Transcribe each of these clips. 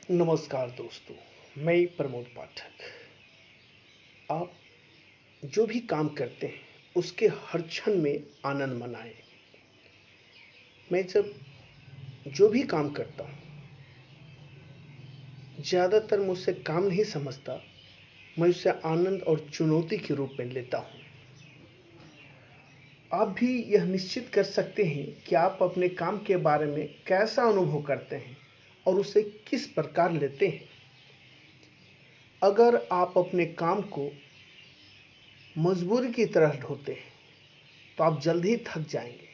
नमस्कार दोस्तों, मैं प्रमोद पाठक। आप जो भी काम करते हैं उसके हर क्षण में आनंद मनाएं। मैं जब जो भी काम करता हूँ, ज़्यादातर मुझसे काम नहीं समझता, मैं उसे आनंद और चुनौती के रूप में लेता हूँ। आप भी यह निश्चित कर सकते हैं कि आप अपने काम के बारे में कैसा अनुभव करते हैं और उसे किस प्रकार लेते हैं। अगर आप अपने काम को मजबूरी की तरह ढोते हैं तो आप जल्द ही थक जाएंगे।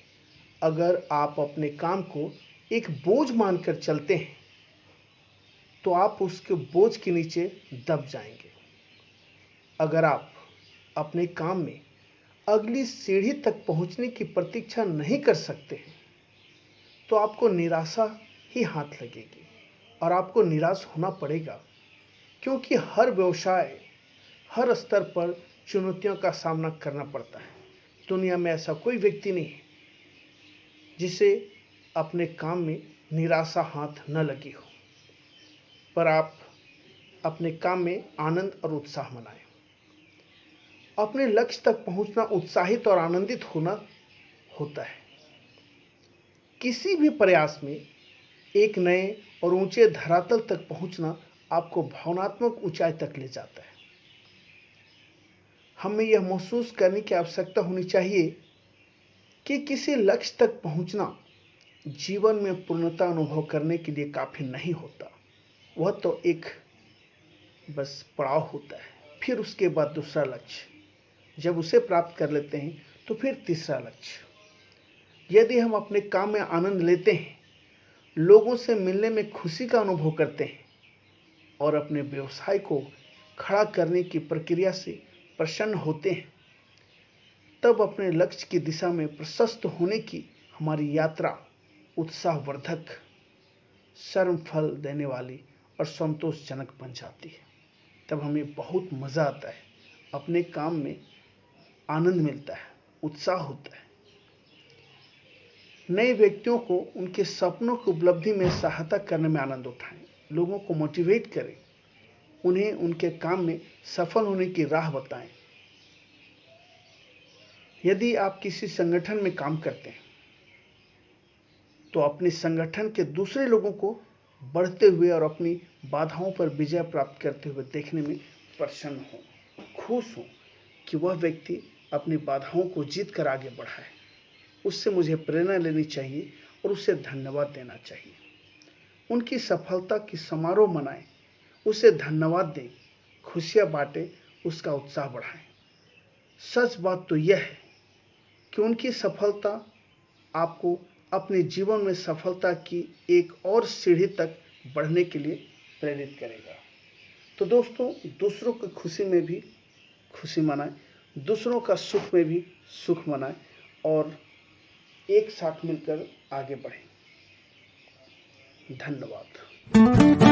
अगर आप अपने काम को एक बोझ मानकर चलते हैं तो आप उसके बोझ के नीचे दब जाएंगे। अगर आप अपने काम में अगली सीढ़ी तक पहुंचने की प्रतीक्षा नहीं कर सकते हैं तो आपको निराशा ही हाथ लगेगी और आपको निराश होना पड़ेगा, क्योंकि हर व्यवसाय हर स्तर पर चुनौतियों का सामना करना पड़ता है। दुनिया में ऐसा कोई व्यक्ति नहीं है जिसे अपने काम में निराशा हाथ न लगी हो। पर आप अपने काम में आनंद और उत्साह मनाएं। अपने लक्ष्य तक पहुंचना उत्साहित और आनंदित होना होता है। किसी भी प्रयास में एक नए और ऊंचे धरातल तक पहुंचना आपको भावनात्मक ऊंचाई तक ले जाता है। हमें यह महसूस करने की आवश्यकता होनी चाहिए कि किसी लक्ष्य तक पहुंचना जीवन में पूर्णता अनुभव करने के लिए काफी नहीं होता। वह तो एक बस पड़ाव होता है। फिर उसके बाद दूसरा लक्ष्य, जब उसे प्राप्त कर लेते हैं तो फिर तीसरा लक्ष्य। यदि हम अपने काम में आनंद लेते हैं, लोगों से मिलने में खुशी का अनुभव करते हैं और अपने व्यवसाय को खड़ा करने की प्रक्रिया से प्रसन्न होते हैं, तब अपने लक्ष्य की दिशा में प्रशस्त होने की हमारी यात्रा उत्साहवर्धक, शर्म फल देने वाली और संतोषजनक बन जाती है। तब हमें बहुत मज़ा आता है, अपने काम में आनंद मिलता है, उत्साह होता है। नए व्यक्तियों को उनके सपनों की उपलब्धि में सहायता करने में आनंद उठाएं, लोगों को मोटिवेट करें, उन्हें उनके काम में सफल होने की राह बताएं। यदि आप किसी संगठन में काम करते हैं तो अपने संगठन के दूसरे लोगों को बढ़ते हुए और अपनी बाधाओं पर विजय प्राप्त करते हुए देखने में प्रसन्न हो, खुश हो कि वह व्यक्ति अपनी बाधाओं को जीत कर आगे बढ़ा है। उससे मुझे प्रेरणा लेनी चाहिए और उसे धन्यवाद देना चाहिए। उनकी सफलता की समारोह मनाएं, उसे धन्यवाद दें, खुशियां बांटें, उसका उत्साह बढ़ाएं। सच बात तो यह है कि उनकी सफलता आपको अपने जीवन में सफलता की एक और सीढ़ी तक बढ़ने के लिए प्रेरित करेगा। तो दोस्तों, दूसरों की खुशी में भी खुशी मनाएं, दूसरों का सुख में भी सुख मनाएं और एक साथ मिलकर आगे बढ़ें। धन्यवाद।